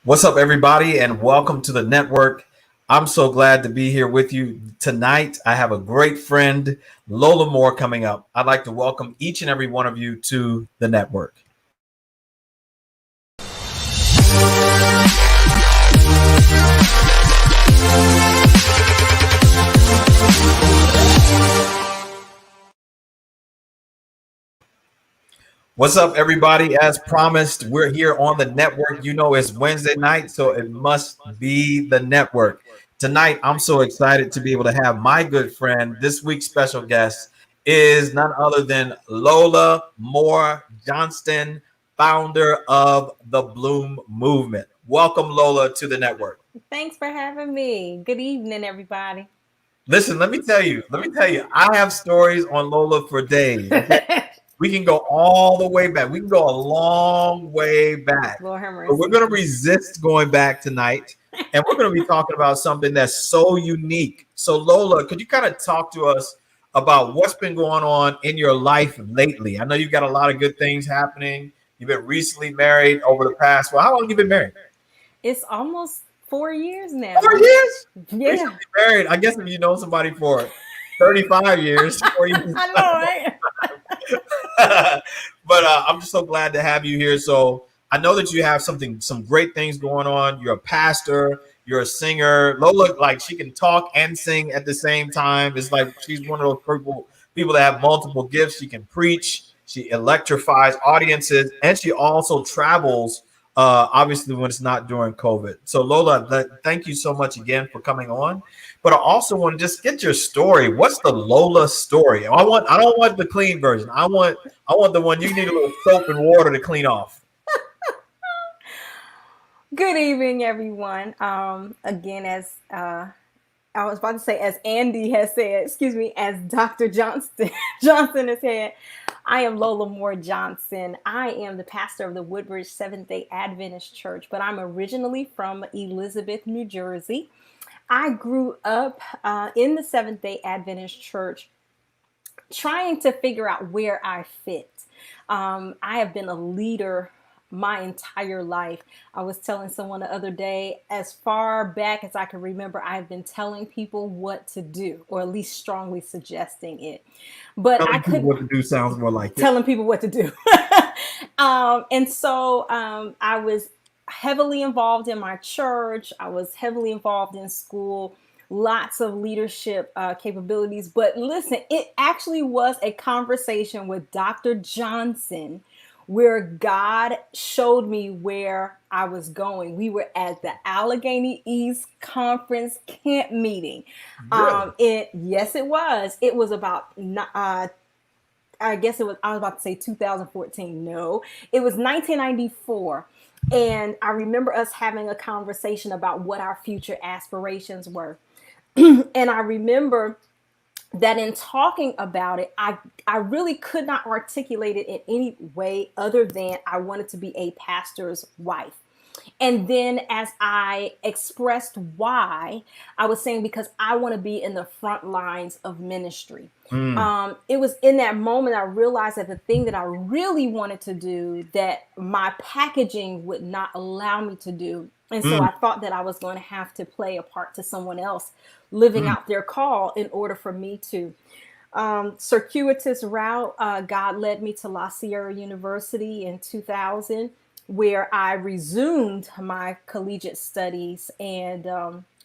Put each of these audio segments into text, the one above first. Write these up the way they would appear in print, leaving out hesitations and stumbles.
What's up, everybody, and welcome to the network. I'm so glad to be here with you tonight. I have a great friend, Lola Moore, coming up. I'd like to welcome each and every one of you to the network. What's up, everybody? As promised, we're here on the network. You know, it's Wednesday night, so it must be the network. Tonight, I'm so excited to be able to have my good friend. This week's special guest is none other than Lola Moore Johnston, founder of the Bloom Movement. Welcome, Lola, to the network. Thanks for having me. Good evening, everybody. Listen, let me tell you, I have stories on Lola for days. Okay. We can go all the way back. We can go a long way back. Lord have But we're mercy. going to resist going back tonight. And we're going to be talking about something that's so unique. So, Lola, could you kind of talk to us about what's been going on in your life lately? I know you've got a lot of good things happening. You've been recently married over the past. Well, how long have you been married? It's almost 4 years 4 now. years? Yeah. Recently married. I guess if you know somebody for 35 years, 4 years. I know, right? But I'm just so glad to have you here. So I know that you have some great things going on. You're a pastor, you're a singer. Lola, like she can talk and sing at the same time. It's like she's one of those people that have multiple gifts. She can preach, she electrifies audiences, and she also travels. Obviously, when it's not during COVID. So Lola, thank you so much again for coming on. But I also want to just get your story. What's the Lola story? I don't want the clean version. I want the one you need a little soap and water to clean off. Good evening, everyone. Again, as I was about to say, as Andy has said, excuse me, as Dr. Johnston Johnson has said, I am Lola Moore Johnson. I am the pastor of the Woodbridge Seventh Day Adventist Church, but I'm originally from Elizabeth, New Jersey. I grew up in the Seventh Day Adventist Church trying to figure out where I fit. I have been a leader my entire life. I was telling someone the other day, as far back as I can remember, I've been telling people what to do, or at least strongly suggesting it. But I Telling people could what to do sounds more like it. telling people what to do. And so I was heavily involved in my church. I was heavily involved in school, lots of leadership capabilities. But listen, it actually was a conversation with Dr. Johnson where God showed me where I was going. We were at the Allegheny East Conference camp meeting. Really? Yes, it was. It was about I guess it was, I was about to say 2014. No, it was 1994. And I remember us having a conversation about what our future aspirations were. And I remember that in talking about it, I really could not articulate it in any way other than I wanted to be a pastor's wife. And then as I expressed why, I was saying because I want to be in the front lines of ministry. Mm, It was in that moment I realized that the thing that I really wanted to do that my packaging would not allow me to do. And so mm, I thought that I was going to have to play a part to someone else living mm. out their call in order for me to. Circuitous route, God led me to La Sierra University in 2000, where I resumed my collegiate studies and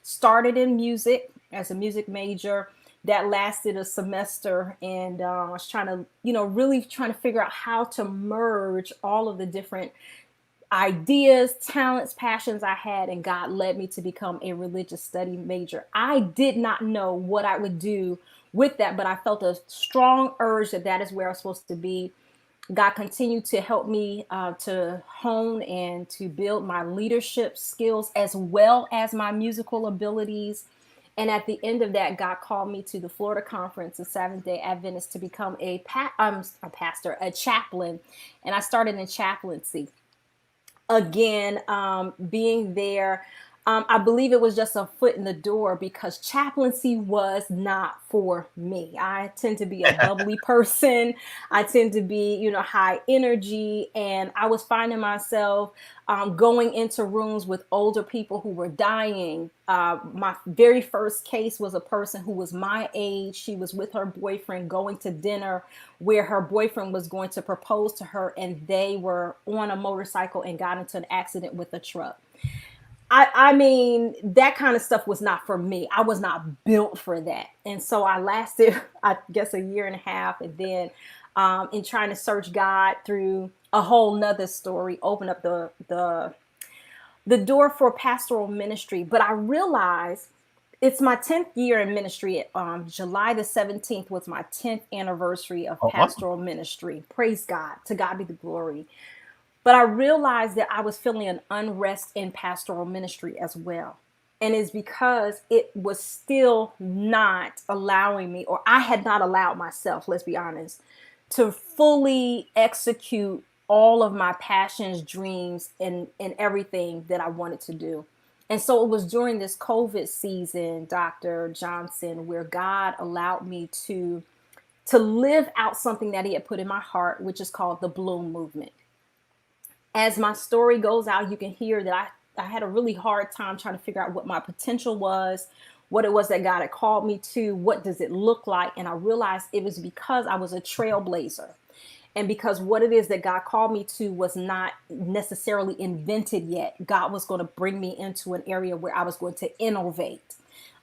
started in music as a music major. That lasted a semester, and I was trying to, really trying to figure out how to merge all of the different ideas, talents, passions I had, and God led me to become a religious study major. I did not know what I would do with that, but I felt a strong urge that that is where I was supposed to be. God continued to help me to hone and to build my leadership skills as well as my musical abilities. And at the end of that, God called me to the Florida Conference of Seventh Day Adventists to become a pastor, a chaplain. And I started in chaplaincy. Again, being there, I believe it was just a foot in the door because chaplaincy was not for me. I tend to be a bubbly person. I tend to be, high energy. And I was finding myself going into rooms with older people who were dying. My very first case was a person who was my age. She was with her boyfriend going to dinner where her boyfriend was going to propose to her, and they were on a motorcycle and got into an accident with a truck. I mean, that kind of stuff was not for me. I was not built for that. And so I lasted, I guess, a year and a half. And then in trying to search God through a whole nother story, open up the door for pastoral ministry. But I realized it's my 10th year in ministry. July the 17th was my 10th anniversary of Oh, awesome. pastoral ministry. Praise God. To God be the glory. But I realized that I was feeling an unrest in pastoral ministry as well. And it's because it was still not allowing me, or I had not allowed myself, let's be honest, to fully execute all of my passions, dreams, and everything that I wanted to do. And so it was during this COVID season, Dr. Johnson, where God allowed me to live out something that he had put in my heart, which is called the Bloom movement. As my story goes out, you can hear that I had a really hard time trying to figure out what my potential was, what it was that God had called me to, what does it look like. And I realized it was because I was a trailblazer. And because what it is that God called me to was not necessarily invented yet, God was going to bring me into an area where I was going to innovate.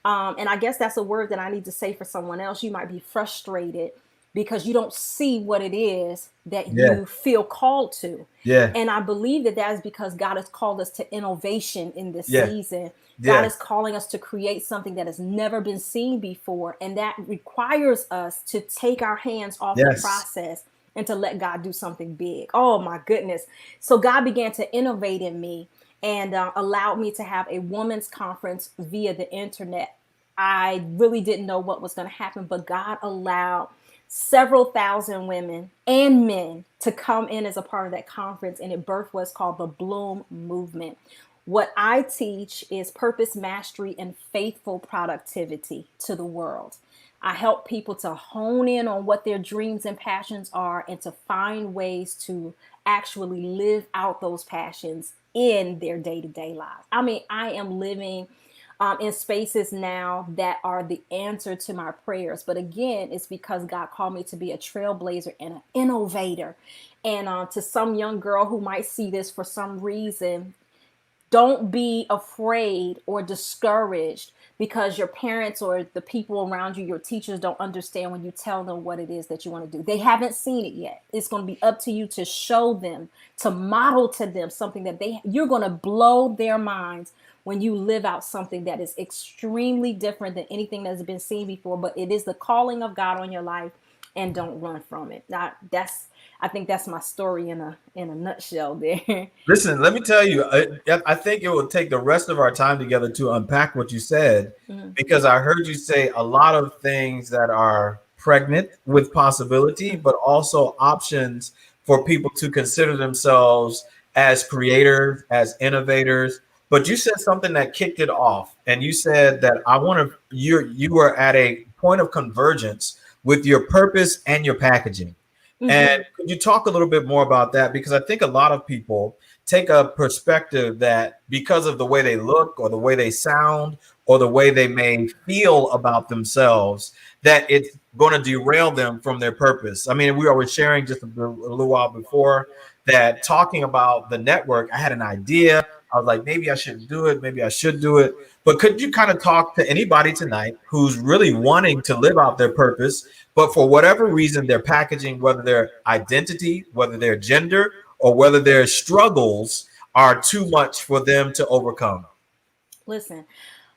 And I guess that's a word that I need to say for someone else. You might be frustrated because you don't see what it is that Yeah. you feel called to. Yeah. And I believe that that is because God has called us to innovation in this Yeah. season. God Yeah. is calling us to create something that has never been seen before. And that requires us to take our hands off the Yes. process and to let God do something big. Oh my goodness. So God began to innovate in me and allowed me to have a women's conference via the internet. I really didn't know what was going to happen, but God allowed several thousand women and men to come in as a part of that conference, and it birthed what's called the Bloom movement. What I teach is purpose mastery and faithful productivity to the world. I help people to hone in on what their dreams and passions are and to find ways to actually live out those passions in their day to day lives. I mean, I am living in spaces now that are the answer to my prayers. But again, it's because God called me to be a trailblazer and an innovator. And to some young girl who might see this for some reason, don't be afraid or discouraged because your parents or the people around you, your teachers, don't understand when you tell them what it is that you want to do. They haven't seen it yet. It's going to be up to you to show them, to model to them something that you're going to blow their minds when you live out something that is extremely different than anything that's been seen before. But it is the calling of God on your life, and don't run from it. Now, I think that's my story in a nutshell there. Listen, let me tell you, I think it will take the rest of our time together to unpack what you said, Mhm. because I heard you say a lot of things that are pregnant with possibility, but also options for people to consider themselves as creators, as innovators. But you said something that kicked it off, and you said that I want to. You were at a point of convergence with your purpose and your packaging. And Mhm. could you talk a little bit more about that? Because I think a lot of people take a perspective that because of the way they look or the way they sound or the way they may feel about themselves, that it's going to derail them from their purpose. I mean, we were sharing just a little while before that talking about the network. I had an idea. I was like, maybe I shouldn't do it. Maybe I should do it. But could you kind of talk to anybody tonight who's really wanting to live out their purpose, but for whatever reason, their packaging, whether their identity, whether their gender, or whether their struggles are too much for them to overcome? Listen,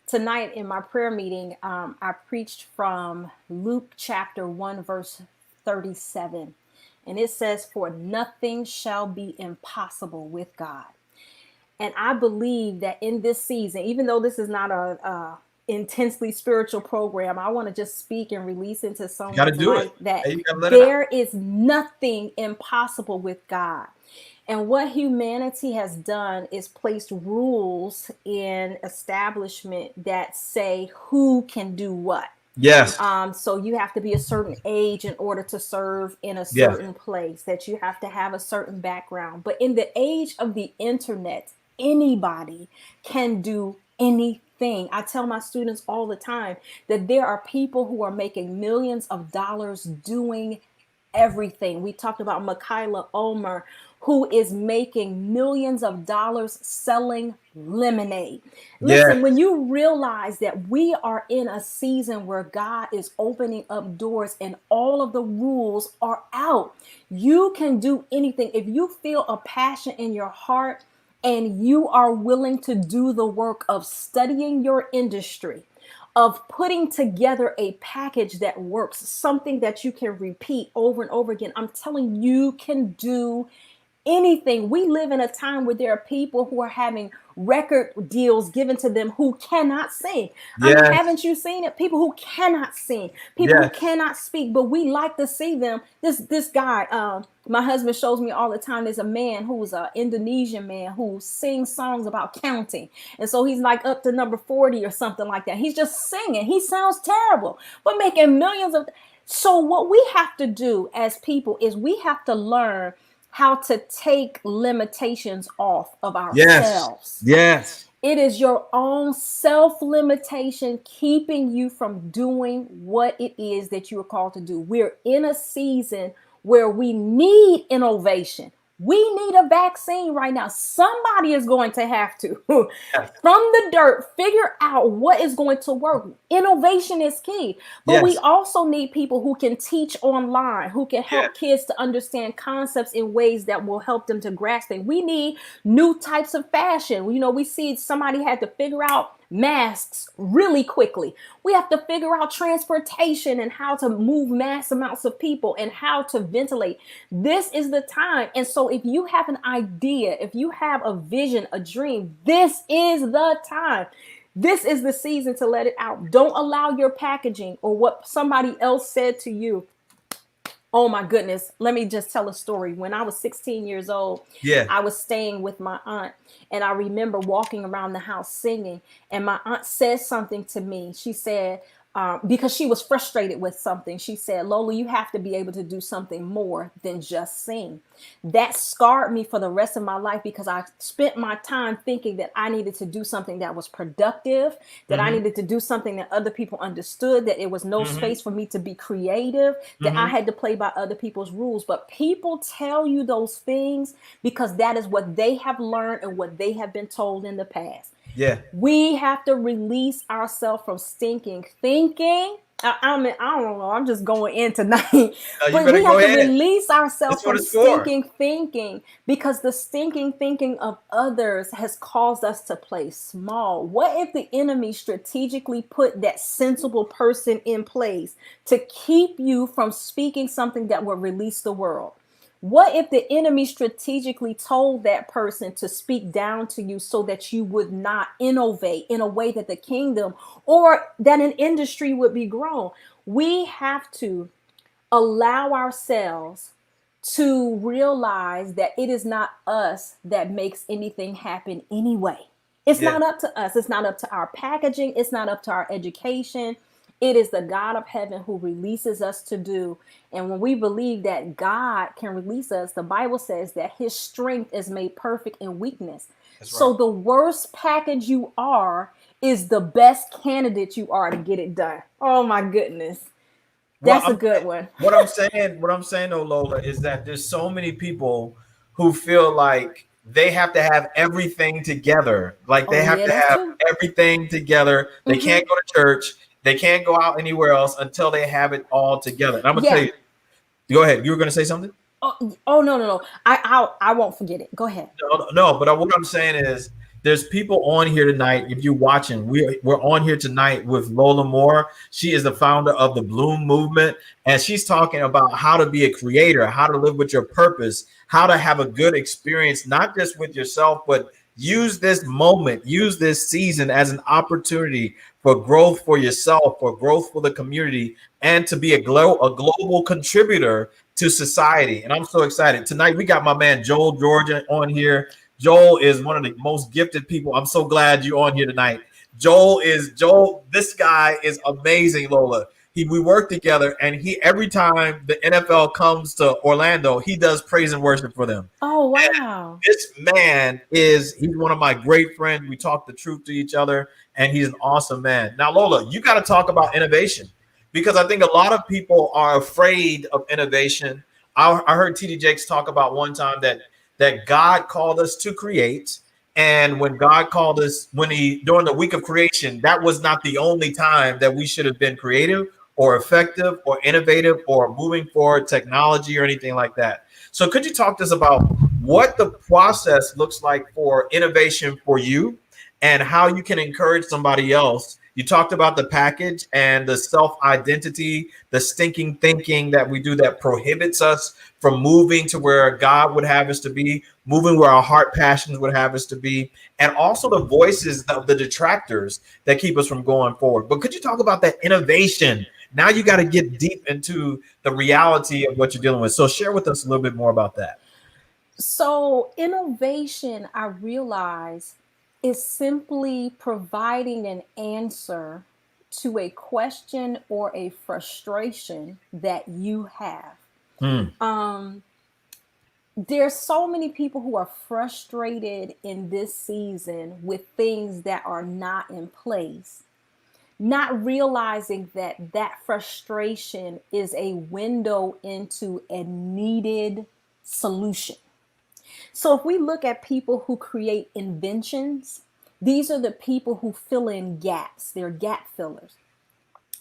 tonight in my prayer meeting, I preached from Luke chapter 1, verse 37. And it says, "For nothing shall be impossible with God." And I believe that in this season, even though this is not intensely spiritual program, I want to just speak and release into You got to someone's do it. life that Hey, you got to let it out. there is nothing impossible with God. And what humanity has done is placed rules in establishment that say who can do what. Yes. So you have to be a certain age in order to serve in a Yeah. certain place, that you have to have a certain background. But in the age of the internet, anybody can do anything. I tell my students all the time that there are people who are making millions of dollars doing everything. We talked about Michaela Ulmer, who is making millions of dollars selling lemonade. Yeah. Listen, when you realize that we are in a season where God is opening up doors and all of the rules are out, you can do anything. If you feel a passion in your heart and you are willing to do the work of studying your industry, of putting together a package that works, something that you can repeat over and over again, I'm telling you, you can do anything. We live in a time where there are people who are having record deals given to them who cannot sing. I mean, Yes. haven't you seen it? People who cannot sing, people who Yes. cannot speak, but we like to see them. This guy, my husband shows me all the time. There's a man who's an Indonesian man who sings songs about counting, and so he's like up to number 40 or something like that. He's just singing. He sounds terrible, but making millions of. So what we have to do as people is we have to learn how to take limitations off of Yes. ourselves. Yes. It is your own self limitation keeping you from doing what it is that you are called to do. We're in a season where we need innovation. We need a vaccine right now. Somebody is going to have to, Yes. from the dirt, figure out what is going to work. Innovation is key. But we Yes. also need people who can teach online, who can Yeah. help kids to understand concepts in ways that will help them to grasp things. We need new types of fashion. You know, we see somebody had to figure out masks really quickly. We have to figure out transportation and how to move mass amounts of people and how to ventilate. This is the time. And so if you have an idea, if you have a vision, a dream, this is the time. This is the season to let it out. Don't allow your packaging or what somebody else said to you. Oh my goodness. Let me just tell a story. When I was 16 years old, Yeah. I was staying with my aunt, and I remember walking around the house singing, and my aunt said something to me. She said, because she was frustrated with something, she said, Lola, you have to be able to do something more than just sing. That scarred me for the rest of my life because I spent my time thinking that I needed to do something that was productive, that I Mm-hmm. needed to do something that other people understood, that it was no Mm-hmm. space for me to be creative, that I Mm-hmm. had to play by other people's rules. But people tell you those things because that is what they have learned and what they have been told in the past. Yeah. We have to release ourselves from stinking thinking. I mean, I don't know. I'm just going in tonight. You But better we go have to ahead. release ourselves That's what from it's for. stinking thinking because the stinking thinking of others has caused us to play small. What if the enemy strategically put that sensible person in place to keep you from speaking something that will release the world? What if the enemy strategically told that person to speak down to you so that you would not innovate in a way that the kingdom or that an industry would be grown? We have to allow ourselves to realize that it is not us that makes anything happen anyway. It's Yeah. not up to us. It's not up to our packaging. It's not up to our education. It is the God of heaven who releases us to do. And when we believe that God can release us, the Bible says that his strength is made perfect in weakness. That's right. So the worst package you are is the best candidate you are to get it done. Oh my goodness. Well, That's a good one. what I'm saying though, Lola, is that there's so many people who feel like they have to have everything together. Like Oh they have yeah, to that's have true. everything together. They Mm-hmm. can't go to church. They can't go out anywhere else until they have it all together. And I'm gonna tell Yeah. you, go ahead. You were gonna say something? Oh no no no. I won't forget it. Go ahead. No, but what I'm saying is there's people on here tonight. If you're watching, we're on here tonight with Lola Moore. She is the founder of the Bloom Movement, and she's talking about how to be a creator, how to live with your purpose, how to have a good experience, not just with yourself, but Use this moment, use this season as an opportunity for growth for yourself, for growth for the community, and to be a global contributor to society. And I'm so excited. Tonight, we got my man Joel Georgia on here. Joel is one of the most gifted people. I'm so glad you're on here tonight. Joel. This guy is amazing, Lola. We work together, and he every time the NFL comes to Orlando, he does praise and worship for them. Oh, And wow. this man he's one of my great friends. We talk the truth to each other, and he's an awesome man. Now, Lola, you got to talk about innovation because I think a lot of people are afraid of innovation. I heard TD Jakes talk about one time that God called us to create. And when God called us, when he during the week of creation, that was not the only time that we should have been creative or effective or innovative or moving forward technology or anything like that. So could you talk to us about what the process looks like for innovation for you and how you can encourage somebody else? You talked about the package and the self identity, the stinking thinking that we do that prohibits us from moving to where God would have us to be, moving where our heart passions would have us to be, and also the voices of the detractors that keep us from going forward. But could you talk about that innovation? Now you got to get deep into the reality of what you're dealing with. So share with us a little bit more about that. So, innovation, I realize, is simply providing an answer to a question or a frustration that you have. Hmm. Um, there's so many people who are frustrated in this season with things that are not in place, not realizing that that frustration is a window into a needed solution. So if we look at people who create inventions, these are the people who fill in gaps. They're gap fillers.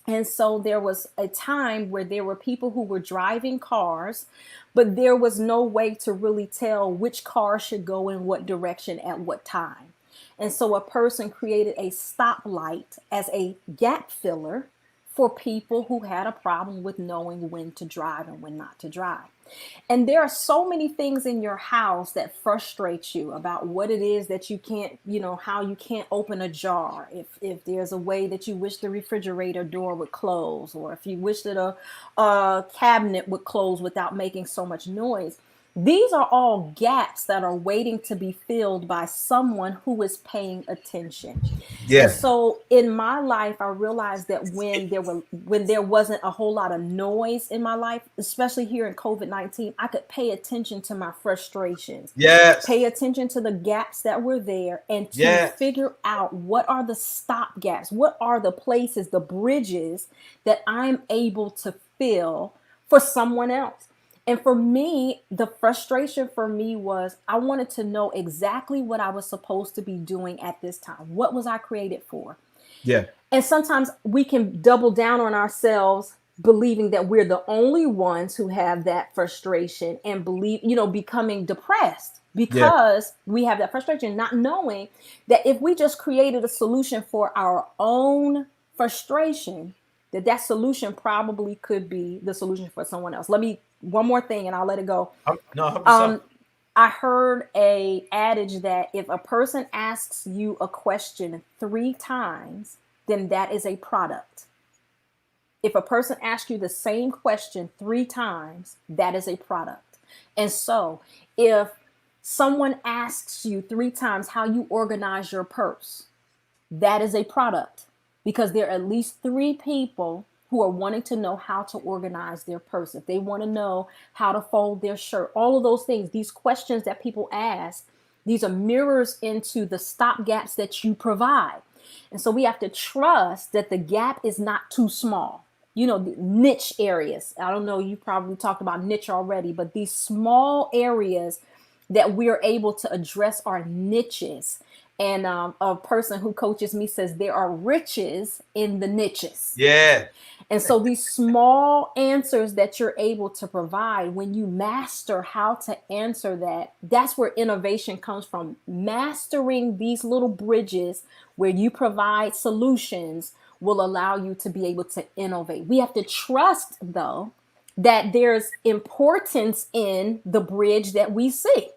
And so there was a time where there were people who were driving cars, but there was no way to really tell which car should go in what direction at what time. And so a person created a stoplight as a gap filler for people who had a problem with knowing when to drive and when not to drive. And there are so many things in your house that frustrate you about what it is that you can't, how you can't open a jar. If there's a way that you wish the refrigerator door would close, or if you wish that a cabinet would close without making so much noise. These are all gaps that are waiting to be filled by someone who is paying attention. And Yeah. so in my life, I realized that when there wasn't a whole lot of noise in my life, especially here in COVID-19, I could pay attention to my frustrations, Yes. pay attention to the gaps that were there, and to Yes. figure out what are the stop gaps, what are the places, the bridges that I'm able to fill for someone else. And for me, the frustration for me was I wanted to know exactly what I was supposed to be doing at this time. What was I created for? Yeah. And sometimes we can double down on ourselves, believing that we're the only ones who have that frustration and becoming depressed Yeah. because we have that frustration, not knowing that if we just created a solution for our own frustration, that solution probably could be the solution for someone else. Let me one more thing and I'll let it go. No, 100%. Um, I heard a adage that if a person asks you a question 3 times, then that is a product. If a person asks you the same question 3 times, that is a product. And so if someone asks you 3 times how you organize your purse, that is a product, because there are at least 3 people who are wanting to know how to organize their purse. If they want to know how to fold their shirt, all of those things, these questions that people ask, these are mirrors into the stop gaps that you provide. And so we have to trust that the gap is not too small. The niche areas. I don't know, you probably talked about niche already, but these small areas that we are able to address are niches. And a person who coaches me says there are riches in the niches. Yeah. And so these small answers that you're able to provide, when you master how to answer that, that's where innovation comes from. Mastering these little bridges where you provide solutions will allow you to be able to innovate. We have to trust, though, that there's importance in the bridge that we see.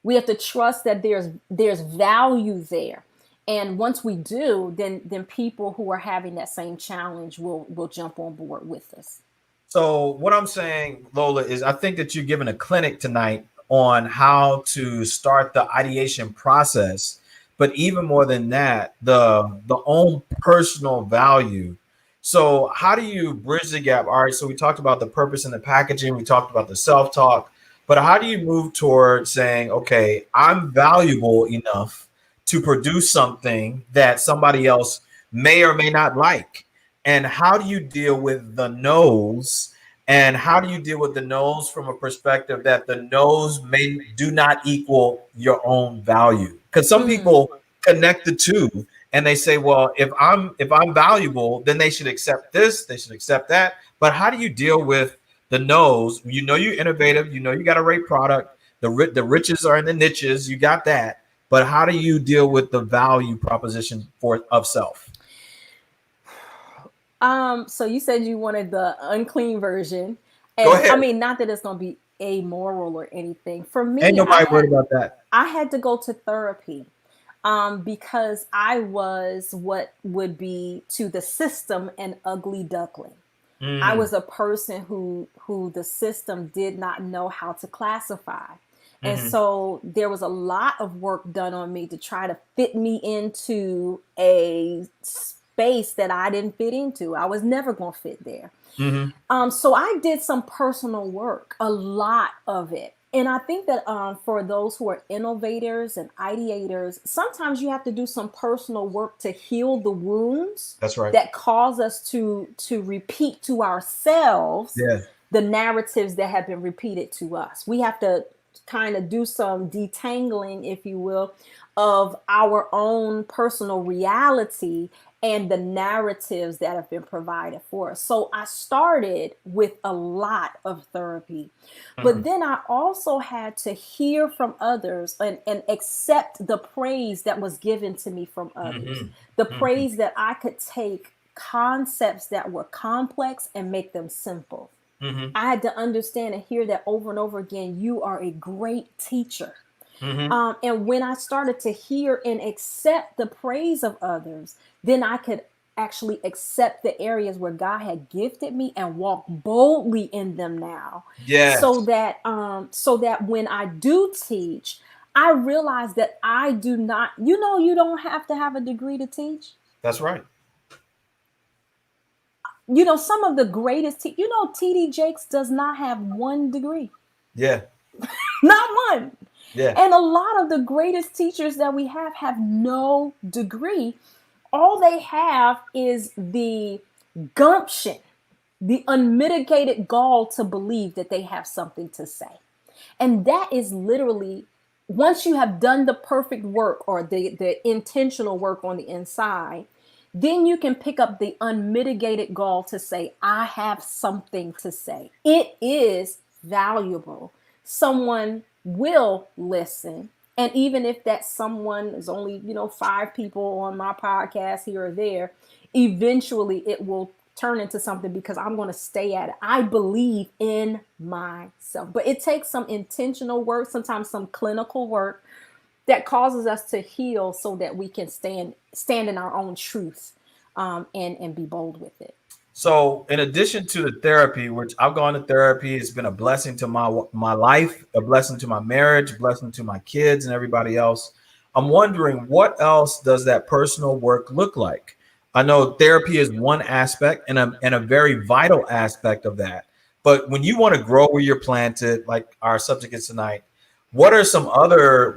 We have to trust that there's value there. And once we do, then people who are having that same challenge will jump on board with us. So what I'm saying, Lola, is I think that you're giving a clinic tonight on how to start the ideation process, but even more than that, the own personal value. So how do you bridge the gap? All right, so we talked about the purpose and the packaging, we talked about the self-talk, but how do you move towards saying, okay, I'm valuable enough to produce something that somebody else may or may not like? And how do you deal with the no's, and how do you deal with the no's from a perspective that the no's may do not equal your own value? Because some Mm. people connect the two and they say, well, if I'm valuable, then they should accept this, they should accept that. But how do you deal with the no's? You know you're innovative, you know you got a great product, the riches are in the niches, you got that. But how do you deal with the value proposition for of self? So you said you wanted the unclean version, Go and ahead. I mean, not that it's gonna be amoral or anything. For Ain't me, nobody worried about that. I had to go to therapy, because I was what would be to the system an ugly duckling. I Mm, was a person who the system did not know how to classify. And hmm. so there was a lot of work done on me to try to fit me into a space that I didn't fit into. I was never going to fit there. Hmm. So I did some personal work, a lot of it. And I think that for those who are innovators and ideators, sometimes you have to do some personal work to heal the wounds That's right. that cause us to repeat to ourselves Yeah. the narratives that have been repeated to us. We have to kind of do some detangling, if you will, of our own personal reality and the narratives that have been provided for us. So I started with a lot of therapy, but Hmm. then I also had to hear from others and accept the praise that was given to me from others. Hmm. The Hmm. praise that I could take concepts that were complex and make them simple. Hmm. I had to understand and hear that over and over again. You are a great teacher. Hmm. And when I started to hear and accept the praise of others, then I could actually accept the areas where God had gifted me and walk boldly in them now. Yes, So that when I do teach, I realize that I do not, you don't have to have a degree to teach. that's right. Some of the greatest, TD Jakes does not have one degree, Yeah, not one. yeah. And a lot of the greatest teachers that we have no degree. All they have is the gumption, the unmitigated gall to believe that they have something to say. And that is literally, once you have done the perfect work or the intentional work on the inside, then you can pick up the unmitigated gall to say, I have something to say. It is valuable. Someone will listen. And even if that someone is only, five people on my podcast here or there, eventually it will turn into something because I'm going to stay at it. I believe in myself. But it takes some intentional work, sometimes some clinical work that causes us to heal so that we can stand in our own truth, and be bold with it. So, in addition to the therapy, which I've gone to therapy, it's been a blessing to my life, a blessing to my marriage, a blessing to my kids and everybody else. I'm wondering what else does that personal work look like? I know therapy is one aspect and a very vital aspect of that. But when you want to grow where you're planted, like our subject is tonight, what are some other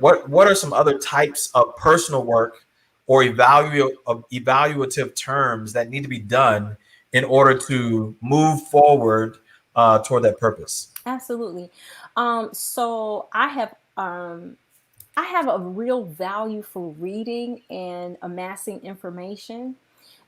types of personal work or evaluative terms that need to be done in order to move forward toward that purpose? Absolutely. So I have a real value for reading and amassing information.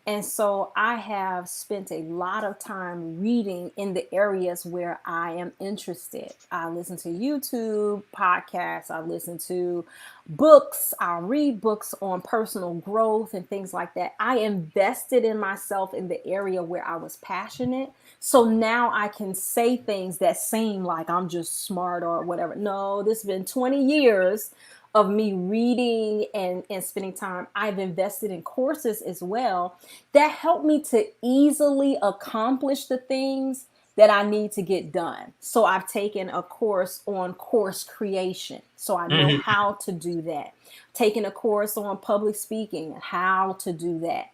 And so I have spent a lot of time reading in the areas where I am interested. I listen to YouTube podcasts, I listen to books, I read books on personal growth and things like that. I invested in myself in the area where I was passionate. So now I can say things that seem like I'm just smart or whatever. No, this has been 20 years of me reading and spending time. I've invested in courses as well that help me to easily accomplish the things that I need to get done. So I've taken a course on course creation. So I know Mhm. how to do that. Taking a course on public speaking, how to do that.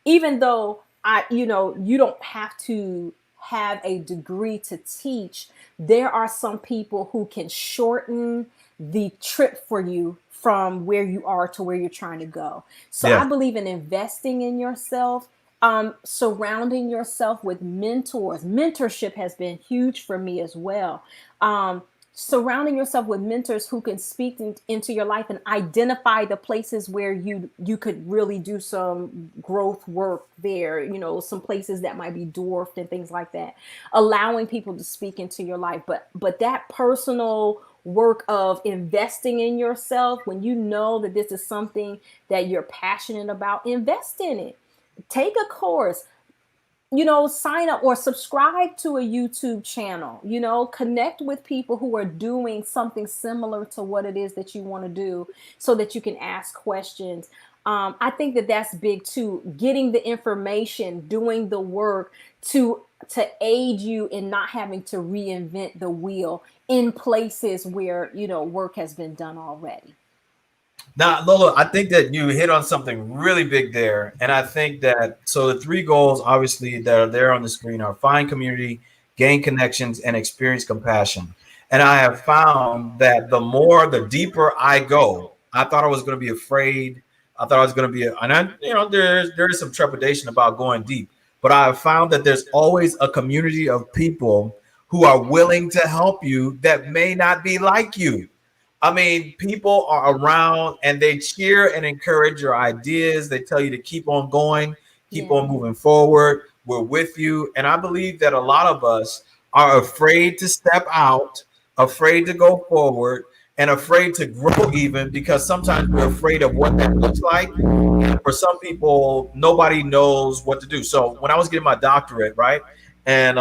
Even though you don't have to have a degree to teach, there are some people who can shorten the trip for you from where you are to where you're trying to go. So Yeah. I believe in investing in yourself, surrounding yourself with mentors. Mentorship has been huge for me as well. Surrounding yourself with mentors who can speak into your life and identify the places where you could really do some growth work there, some places that might be dwarfed and things like that, allowing people to speak into your life. But that personal work of investing in yourself, when you know that this is something that you're passionate about, invest in it. Take a course, sign up or subscribe to a YouTube channel, connect with people who are doing something similar to what it is that you want to do so that you can ask questions. I think that that's big too, getting the information, doing the work to aid you in not having to reinvent the wheel in places where, work has been done already. Now, Lola, I think that you hit on something really big there. And I think that so the three goals, obviously, that are there on the screen are find community, gain connections, and experience compassion. And I have found that the more, the deeper I go, I thought I was going to be afraid. I thought I was going to be, and I, there is some trepidation about going deep. But I have found that there's always a community of people who are willing to help you that may not be like you. I mean, people are around and they cheer and encourage your ideas. They tell you to keep on going, keep Yeah. on moving forward. We're with you. And I believe that a lot of us are afraid to step out, afraid to go forward, and afraid to grow even because sometimes we're afraid of what that looks like. And for some people, nobody knows what to do. So when I was getting my doctorate, right? And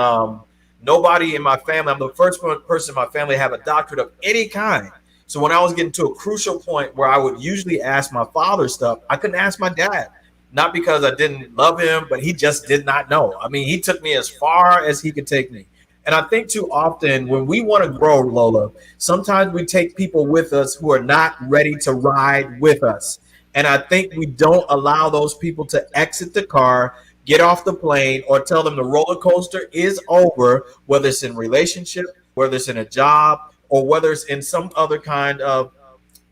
nobody in my family, I'm the first person in my family to have a doctorate of any kind. So when I was getting to a crucial point where I would usually ask my father stuff, I couldn't ask my dad. Not because I didn't love him, but he just did not know. I mean, he took me as far as he could take me. And I think too often when we want to grow, Lola, sometimes we take people with us who are not ready to ride with us. And I think we don't allow those people to exit the car, get off the plane, or tell them the roller coaster is over, whether it's in relationship, whether it's in a job, or whether it's in some other kind of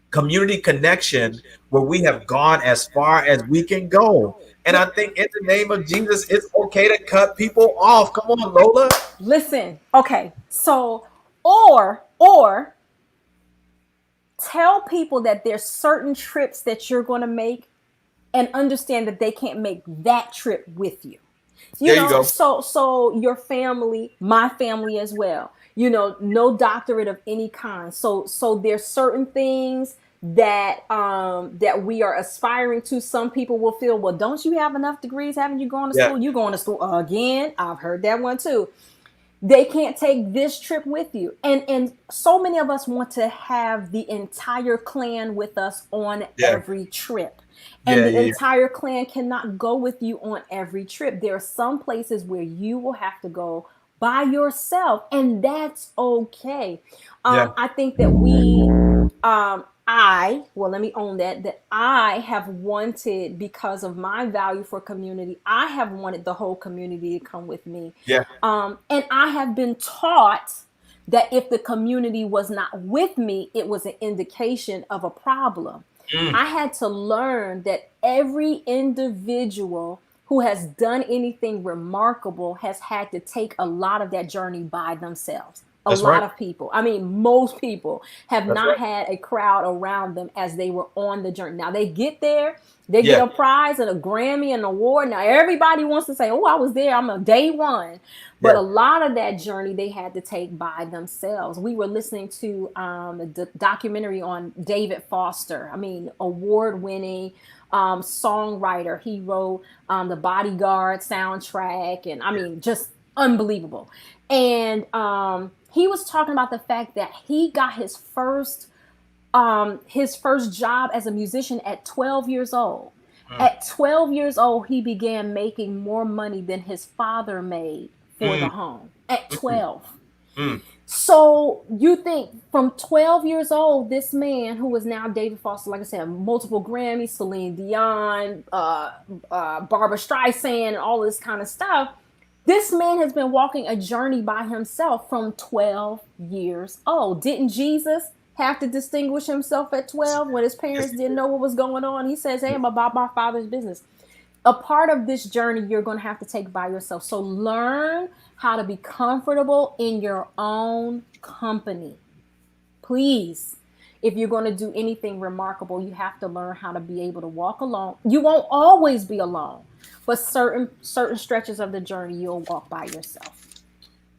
community connection where we have gone as far as we can go. And I think in the name of Jesus, it's okay to cut people off. Come on, Lola. Listen, okay. So, or tell people that there's certain trips that you're going to make and understand that they can't make that trip with you. There you go. So your family, my family as well, no doctorate of any kind. So there's certain things that we are aspiring to. Some people will feel, well, don't you have enough degrees? Haven't you gone to Yeah, school? You going to school again? I've heard that one too. They can't take this trip with you, and so many of us want to have the entire clan with us on yeah, every trip, and yeah, the yeah, entire clan cannot go with you on every trip. There are some places where you will have to go by yourself, and that's okay. yeah, I think that let me own that I have wanted, because of my value for community, I have wanted the whole community to come with me. yeah, And I have been taught that if the community was not with me, it was an indication of a problem. mm, I had to learn that every individual who has done anything remarkable has had to take a lot of that journey by themselves. A That's lot right. of people, I mean, most people have That's not right. had a crowd around them as they were on the journey. Now they get there, they get Yeah. a prize and a Grammy and an award. Now everybody wants to say, "Oh, I was there. I'm a day one." But Yeah. a lot of that journey they had to take by themselves. We were listening to the documentary on David Foster. I mean, award-winning songwriter. He wrote the Bodyguard soundtrack, and I mean, just unbelievable. And he was talking about the fact that he got his first job as a musician at 12 years old. Mm, At 12 years old, he began making more money than his father made for the mm, home. At mm, 12. mm. So you think from 12 years old, this man who is now David Foster, like I said, multiple Grammys, Celine Dion, Barbara Streisand, and all this kind of stuff. This man has been walking a journey by himself from 12 years old. Didn't Jesus have to distinguish himself at 12 when his Yes, parents he didn't did. know what was going on? He says, "Hey, Yeah. I'm about my father's business." A part of this journey you're going to have to take by yourself. So learn how to be comfortable in your own company. Please. If you're going to do anything remarkable, you have to learn how to be able to walk alone. You won't always be alone, but certain stretches of the journey you'll walk by yourself.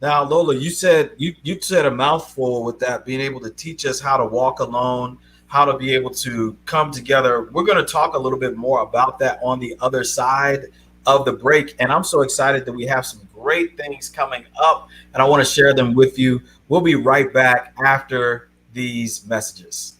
Now, Lola, you said a mouthful with that, being able to teach us how to walk alone, how to be able to come together. We're going to talk a little bit more about that on the other side of the break. And I'm so excited that we have some great things coming up, and I want to share them with you. We'll be right back after these messages.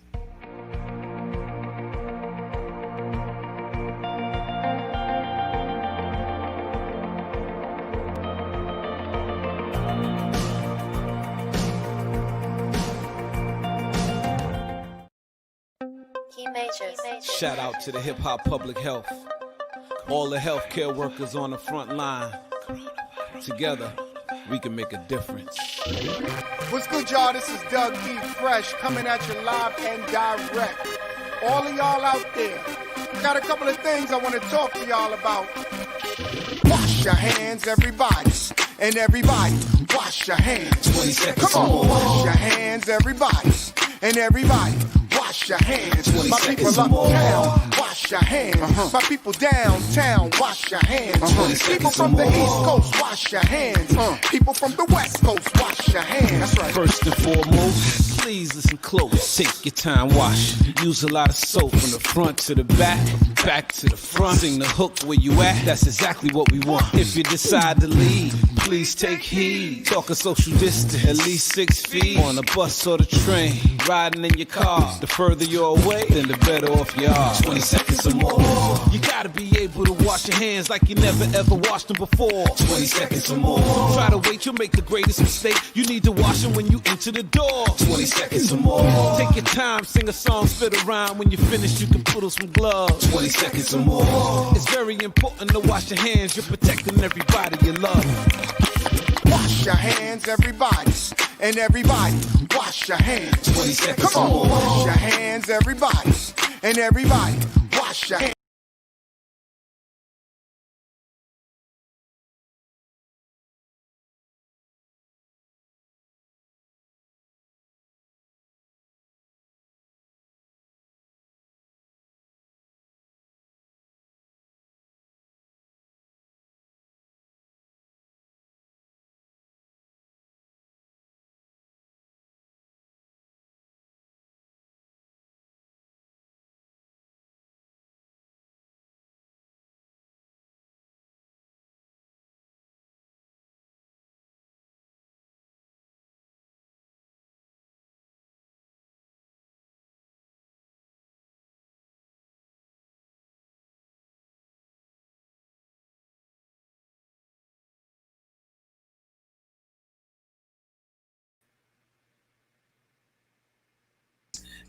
Shout out to the hip hop public health. All the healthcare workers on the front line. Together, we can make a difference. What's good, y'all? This is Doug D. Fresh coming at you live and direct. All of y'all out there, got a couple of things I want to talk to y'all about. Wash your hands, everybody. And everybody, wash your hands. 20 seconds Come on, more. wash your hands, everybody. And everybody, wash your hands. 20 My people seconds more. uptown, wash your hands. My people downtown, wash your hands. 20 People seconds from the more. East Coast, wash your hands. People from the West Coast, wash your hands. That's right. First and foremost, please listen close. Take your time, wash. Use a lot of soap from the front to the back, back to the front. Sing the hook where you at. That's exactly what we want. If you decide to leave, please take heed. Talk a social distance, at least 6 feet. On a bus or the train, riding in your car. The further you're away, then the better off you are. 20 seconds or more. You gotta be able to wash your hands like you never ever washed them before. 20 seconds or more. Try to wait, you'll make the greatest mistake. You need to wash them when you enter the door. 20 seconds or more. Take your time, sing a song, spit a rhyme. When you're finished, you can put on some gloves. 20 seconds or more. It's very important to wash your hands. You're protecting everybody you love. Wash your hands, everybody. And everybody, wash your hands. 20 seconds Come or on, more. wash your hands, everybody. And everybody, wash your hands.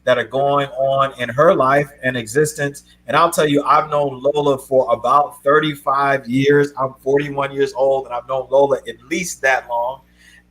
That are going on in her life and existence. And I'll tell you, I've known Lola for about 35 years. I'm 41 years old, and I've known Lola at least that long.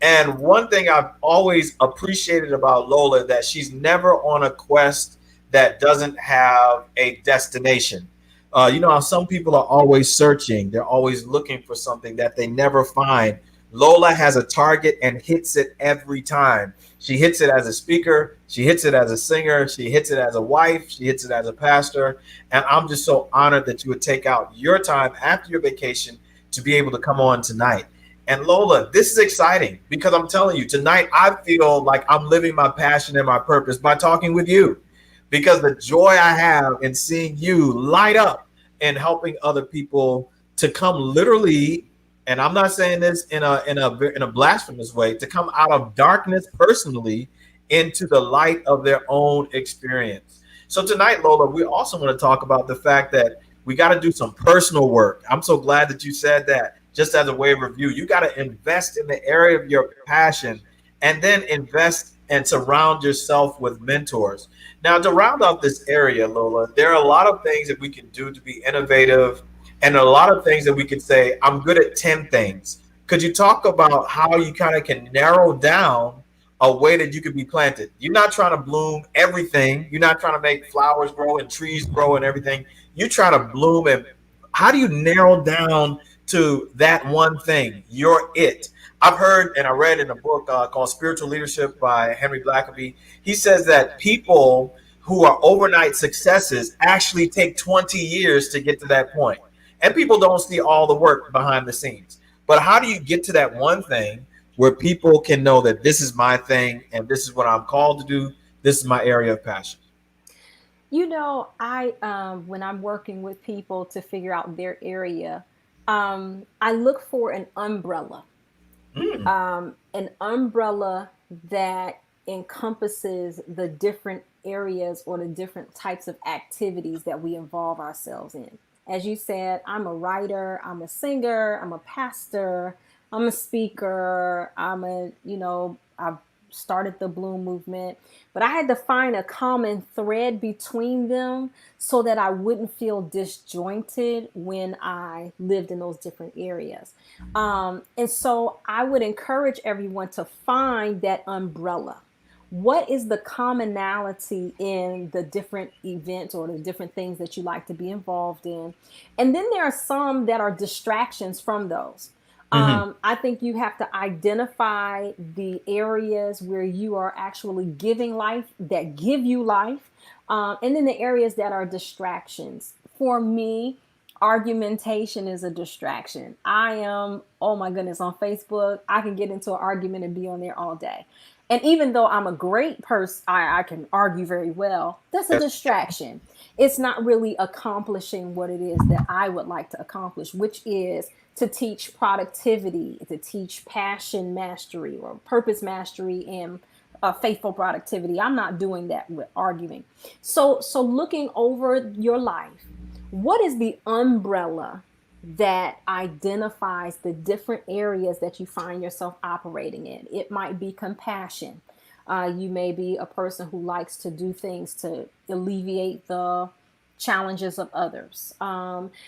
And one thing I've always appreciated about Lola, that she's never on a quest that doesn't have a destination. You know how some people are always searching, they're always looking for something that they never find. Lola has a target and hits it every time. She hits it as a speaker, she hits it as a singer, she hits it as a wife, she hits it as a pastor. And I'm just so honored that you would take out your time after your vacation to be able to come on tonight. And Lola, this is exciting because I'm telling you, tonight I feel like I'm living my passion and my purpose by talking with you because the joy I have in seeing you light up and helping other people to come literally, and I'm not saying this in a blasphemous way, to come out of darkness personally into the light of their own experience. So tonight, Lola, we also want to talk about the fact that we got to do some personal work. I'm so glad that you said that. Just as a way of review, you got to invest in the area of your passion and then invest and surround yourself with mentors. Now, to round out this area, Lola, there are a lot of things that we can do to be innovative and a lot of things that we could say, I'm good at 10 things. Could you talk about how you kind of can narrow down a way that you could be planted? You're not trying to bloom everything. You're not trying to make flowers grow and trees grow and everything. You try to bloom. And how do you narrow down to that one thing? You're it. I've heard and I read in a book called Spiritual Leadership by Henry Blackaby. He says that people who are overnight successes actually take 20 years to get to that point. And people don't see all the work behind the scenes. But how do you get to that one thing where people can know that this is my thing and this is what I'm called to do? This is my area of passion. I when I'm working with people to figure out their area, I look for Mm. an umbrella that encompasses the different areas or the different types of activities that we involve ourselves in. As you said, I'm a writer, I'm a singer, I'm a pastor, I'm a speaker, I've started the Bloom movement, but I had to find a common thread between them so that I wouldn't feel disjointed when I lived in those different areas. And so I would encourage everyone to find that umbrella. What is the commonality in the different events or the different things that you like to be involved in? And then there are some that are distractions from those. Hmm. I think you have to identify the areas where you are actually giving life, that give you life, and then the areas that are distractions. For me, argumentation is a distraction. I am, oh my goodness, on Facebook, I can get into an argument and be on there all day. And even though I'm a great person, I can argue very well, that's a Yes. distraction. It's not really accomplishing what it is that I would like to accomplish, which is to teach productivity, to teach passion mastery or purpose mastery and faithful productivity. I'm not doing that with arguing. So looking over your life, what is the umbrella that identifies the different areas that you find yourself operating in? It might be compassion. You may be a person who likes to do things to alleviate the challenges of others.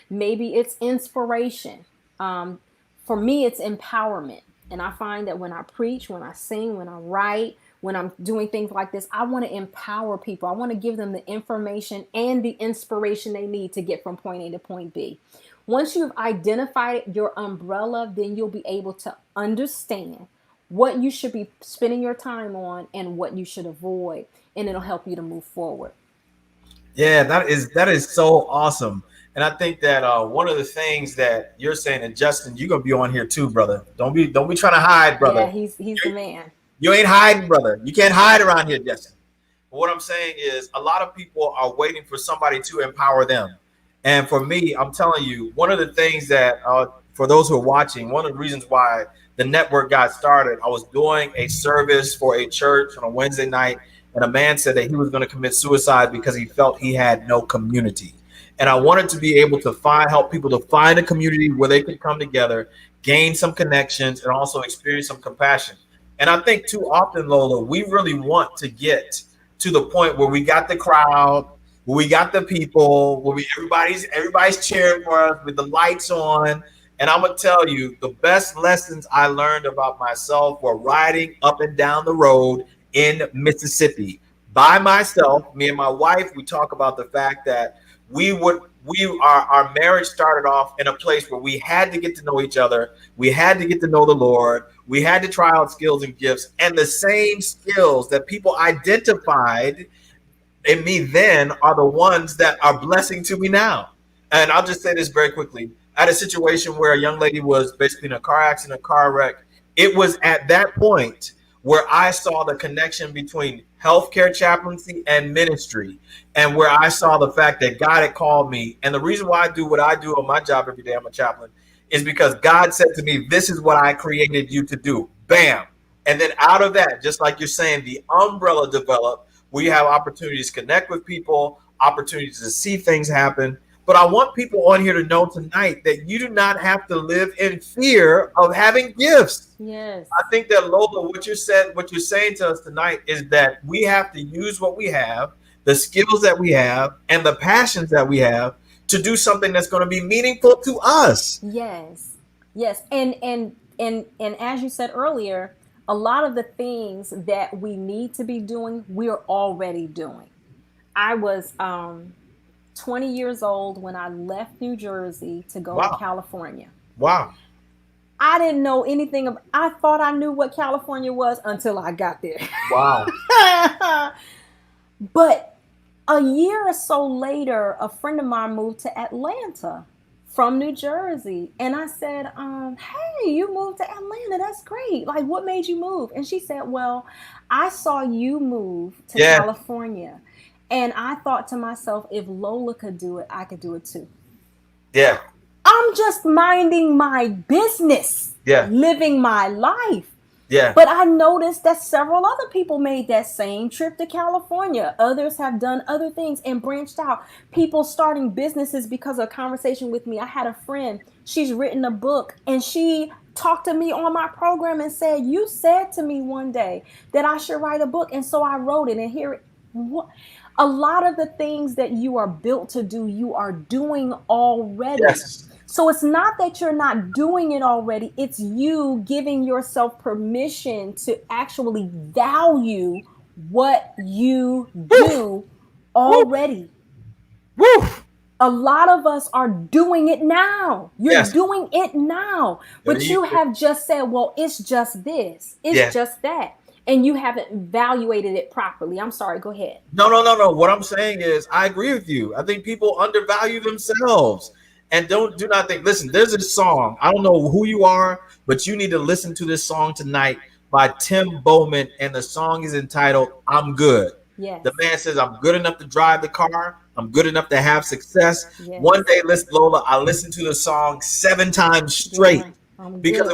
Maybe it's inspiration. Um, for me, it's empowerment. And I find that when I preach, when I sing, when I write, when I'm doing things like this, I want to empower people. I want to give them the information and the inspiration they need to get from point A to point B. Once you've identified your umbrella, then you'll be able to understand what you should be spending your time on and what you should avoid, and it'll help you to move forward. Yeah, that is so awesome. And I think that one of the things that you're saying, and Justin, you're gonna be on here too, brother. Don't be trying to hide, Yeah, brother. he's the man. You ain't hiding, brother. You can't hide around here, Justin. But what I'm saying is, a lot of people are waiting for somebody to empower them. And for me, I'm telling you, one of the things that, for those who are watching, one of the reasons why the network got started, I was doing a service for a church on a Wednesday night, and a man said that he was going to commit suicide because he felt he had no community. And I wanted to be able to help people to find a community where they could come together, gain some connections, and also experience some compassion. And I think too often, Lola, we really want to get to the point where we got the crowd, where we got the people, where everybody's cheering for us with the lights on. And I'm gonna tell you, the best lessons I learned about myself were riding up and down the road in Mississippi by myself. Me and my wife, we talk about the fact that our marriage started off in a place where we had to get to know each other, we had to get to know the Lord, we had to try out skills and gifts, and the same skills that people identified in me then are the ones that are blessing to me now. And I'll just say this very quickly. I had a situation where a young lady was basically in a car accident, a car wreck. It was at that point where I saw the connection between healthcare chaplaincy and ministry, and where I saw the fact that God had called me. And the reason why I do what I do on my job every day, I'm a chaplain, is because God said to me, this is what I created you to do. Bam. And then out of that, just like you're saying, the umbrella developed. We have opportunities to connect with people, opportunities to see things happen. But I want people on here to know tonight that you do not have to live in fear of having gifts. Yes. I think that, Lola, what you're saying to us tonight is that we have to use what we have, the skills that we have, and the passions that we have to do something that's going to be meaningful to us. Yes. Yes. And as you said earlier, a lot of the things that we need to be doing, we're already doing. I was 20 years old when I left New Jersey to go to California. Wow. I didn't know anything of, I thought I knew what California was until I got there. Wow. But a year or so later, a friend of mine moved to Atlanta from New Jersey. And I said, hey, you moved to Atlanta. That's great. Like, what made you move? And she said, well, I saw you move to California. And I thought to myself, if Lola could do it, I could do it too. Yeah. I'm just minding my business, living my life. Yeah. But I noticed that several other people made that same trip to California. Others have done other things and branched out. People starting businesses because of a conversation with me. I had a friend, she's written a book, and she talked to me on my program and said, you said to me one day that I should write a book. And so I wrote it. And here, a lot of the things that you are built to do, you are doing already. Yes. So it's not that you're not doing it already. It's you giving yourself permission to actually value what you do already. Woo. A lot of us are doing it now. You're doing it now. But you have just said, well, it's just this. It's just that. And you haven't evaluated it properly. I'm sorry. Go ahead. No. What I'm saying is I agree with you. I think people undervalue themselves. And do not think, listen, there's a song. I don't know who you are, but you need to listen to this song tonight by Tim Bowman. And the song is entitled, I'm Good. Yes. The man says, I'm good enough to drive the car. I'm good enough to have success. Yes. One day, Lola, I listened to the song 7 times straight because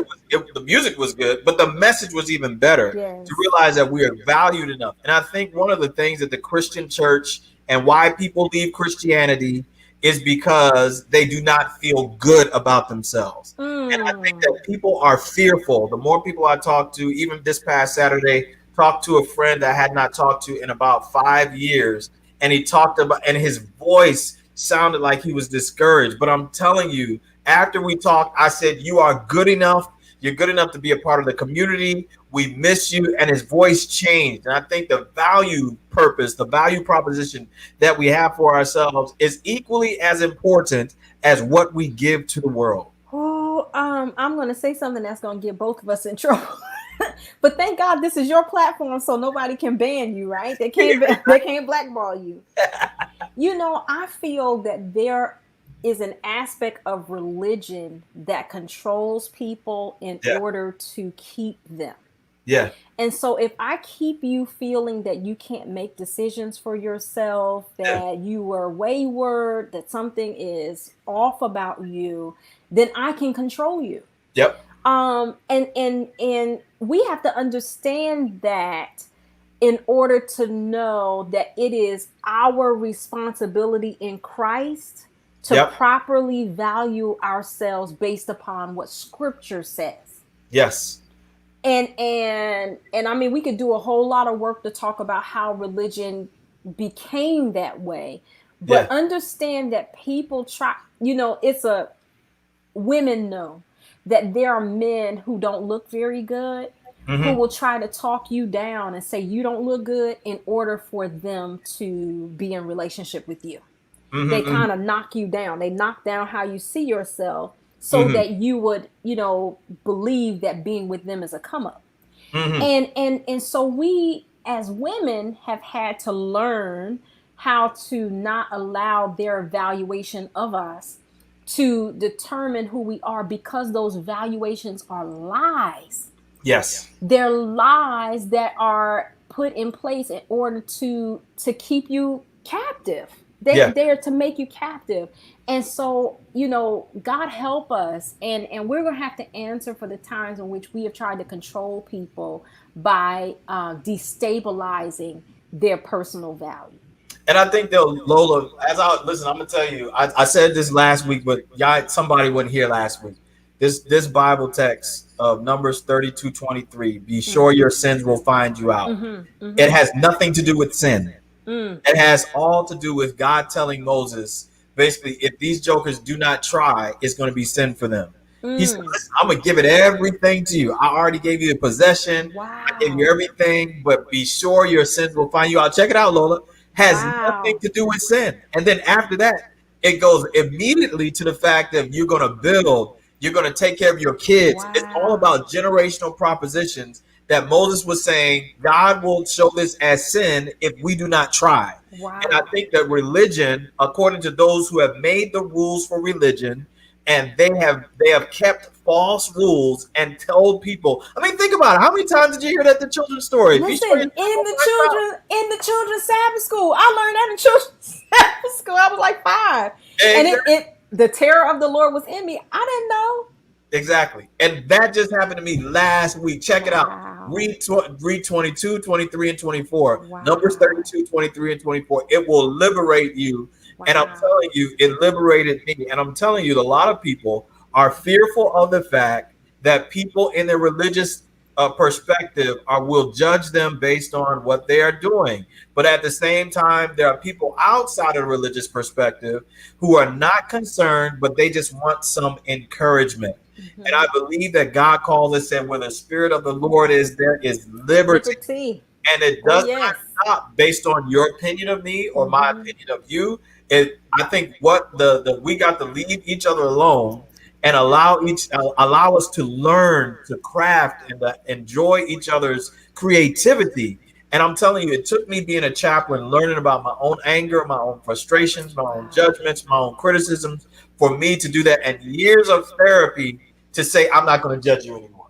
the music was good, but the message was even better to realize that we are valued enough. And I think one of the things that the Christian church and why people leave Christianity is because they do not feel good about themselves. And I think that people are fearful. The more people I talk to, even this past Saturday, talked to a friend I had not talked to in about 5 years. And he talked about, and his voice sounded like he was discouraged. But I'm telling you, after we talked, I said, you are good enough. You're good enough to be a part of the community. We miss you. And his voice changed. And I think the value purpose, the value proposition that we have for ourselves is equally as important as what we give to the world. Oh, I'm going to say something that's going to get both of us in trouble. But thank God this is your platform, so nobody can ban you, right? They can't blackball you. You know, I feel that there is an aspect of religion that controls people in order to keep them. Yeah. And so if I keep you feeling that you can't make decisions for yourself, that you were wayward, that something is off about you, then I can control you. Yep. And we have to understand that in order to know that it is our responsibility in Christ to properly value ourselves based upon what Scripture says. Yes. And I mean, we could do a whole lot of work to talk about how religion became that way, but understand that people try, you know, women know that there are men who don't look very good, who will try to talk you down and say you don't look good in order for them to be in relationship with you. They Mm-hmm. kind of knock you down. They knock down how you see yourself so Mm-hmm. that you would, believe that being with them is a come up. Mm-hmm. And so we as women have had to learn how to not allow their evaluation of us to determine who we are, because those valuations are lies. Yes. They're lies that are put in place in order to keep you captive. Yeah. They're to make you captive. And so, God help us, and we're gonna have to answer for the times in which we have tried to control people by destabilizing their personal value. And I think they'll Lola. As I listen, I'm gonna tell you. I said this last week, but y'all, somebody wasn't here last week. This Bible text of Numbers 32:23. Be sure your sins will find you out. Mm-hmm, It mm-hmm. has nothing to do with sin. Mm, It has all to do with God telling Moses, basically, if these jokers do not try, it's going to be sin for them. He said, mm. listen, I'm going to give it everything to you. I already gave you the possession. I gave you Wow. everything, but be sure your sins will find you out. Check it out, Lola. Has nothing Wow. to do with sin. And then after that, it goes immediately to the fact that you're going to build, you're going to take care of your kids. It's all Wow. about generational propositions that Moses was saying, God will show this as sin if we do not try. And I Wow. think that religion, according to those who have made the rules for religion, and they have kept false rules and told people. I mean, think about it. How many times did you hear that the children's story? Be sure Listen, you in will the find out. children's Sabbath school, I learned that in children's Sabbath school. I was like 5, and Exactly. it the terror of the Lord was in me. I didn't know. Exactly. And that just happened to me last week. Check it out. Wow. Read 22, 23, and 24. Numbers Wow. 32, 23, and 24. It will liberate you. And I'm Wow. telling you, it liberated me. And I'm telling you, a lot of people are fearful of the fact that people in their religious perspective will judge them based on what they are doing. But at the same time, there are people outside of the religious perspective who are not concerned, but they just want some encouragement. And Hmm. I believe that God calls us, and where the Spirit of the Lord is, there is liberty. Liberty. And it Oh does not yes. stop based on your opinion of me or my Hmm. opinion of you. I think what the we got to leave each other alone and allow us to learn to craft and to enjoy each other's creativity. And I'm telling you, it took me being a chaplain, learning about my own anger, my own frustrations, my own Wow. judgments, my own criticisms, for me to do that, and years of therapy to say I'm not going to judge you anymore.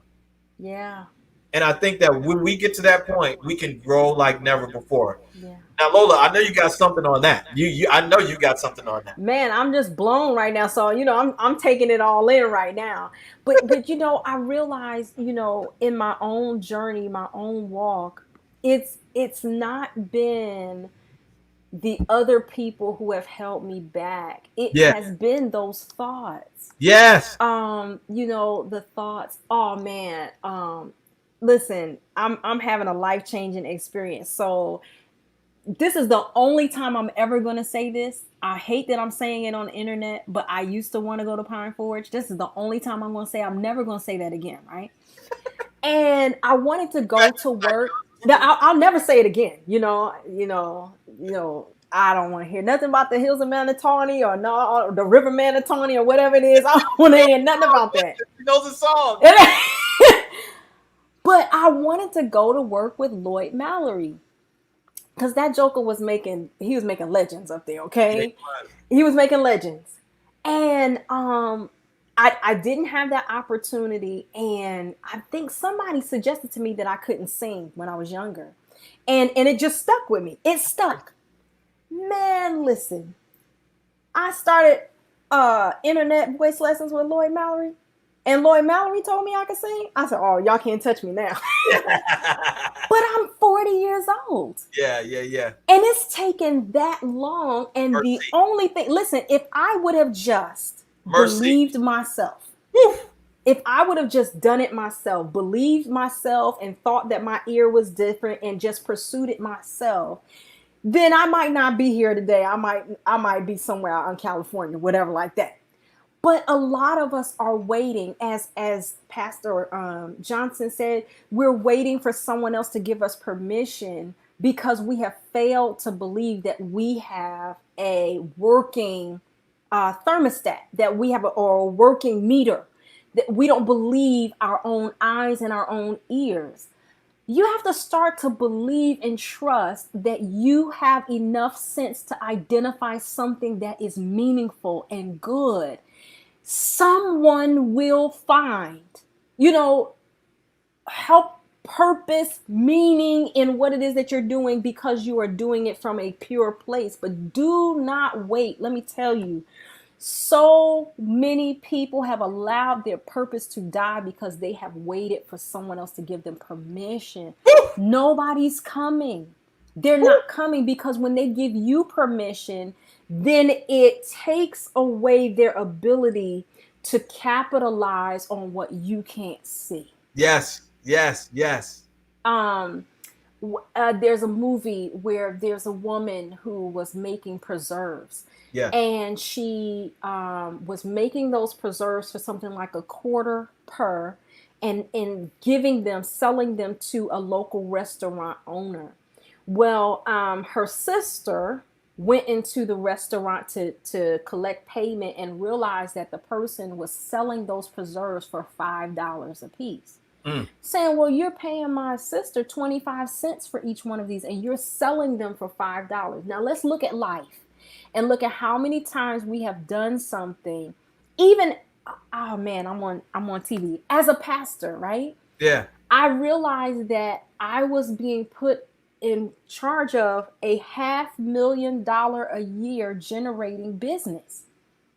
Yeah. And I think that when we get to that point, we can grow like never before. Yeah. Now, Lola, I know you got something on that. I know you got something on that. Man, I'm just blown right now. So, I'm taking it all in right now. But I realized, in my own journey, my own walk, it's not been the other people who have held me back. It Yeah. has been those thoughts. Yes. The thoughts, oh man, listen, I'm having a life-changing experience. So this is the only time I'm ever going to say this. I hate that I'm saying it on the internet, but I used to want to go to Pine Forge. This is the only time I'm going to say. I'm never going to say that again, right? And I wanted to go to work. Now, I'll never say it again. I don't want to hear nothing about the hills of Manitawny or no, or the river Manitawny or whatever it is. I don't want to hear nothing about that. He knows the song. But I wanted to go to work with Lloyd Mallory, because that Joker he was making legends up there, okay? He was making legends. And I didn't have that opportunity, and I think somebody suggested to me that I couldn't sing when I was younger. And it just stuck with me. It stuck. Man, listen. I started internet voice lessons with Lloyd Mallory. And Lloyd Mallory told me I could sing. I said, oh, y'all can't touch me now. But I'm 40 years old. Yeah. And it's taken that long. And Mercy. the only thing, listen, if I would have just believed myself, if I would have just done it myself, believed myself, and thought that my ear was different and just pursued it myself, then I might not be here today. I might be somewhere out in California, whatever like that. But a lot of us are waiting, as Pastor Johnson said, we're waiting for someone else to give us permission because we have failed to believe that we have a working thermostat, that we have or a working meter, that we don't believe our own eyes and our own ears. You have to start to believe and trust that you have enough sense to identify something that is meaningful and good. Someone will find, you know, help, purpose, meaning in what it is that you're doing, because you are doing it from a pure place. But do not wait. Let me tell you, so many people have allowed their purpose to die because they have waited for someone else to give them permission. Nobody's coming. They're not coming, because when they give you permission, then it takes away their ability to capitalize on what you can't see. Yes, yes, yes. Um, there's a movie where there's a woman who was making preserves, Yeah. and she was making those preserves for something like a quarter per, and giving them, selling them to a local restaurant owner. Well, her sister went into the restaurant to collect payment, and realized that the person was selling those preserves for $5 a piece. Mm. Saying, well, you're paying my sister 25 cents for each one of these, and you're selling them for $5. Now let's look at life and look at how many times we have done something. Even, oh man, I'm on TV as a pastor, right? Yeah. I realized that I was being put in charge of a $500,000 a year generating business.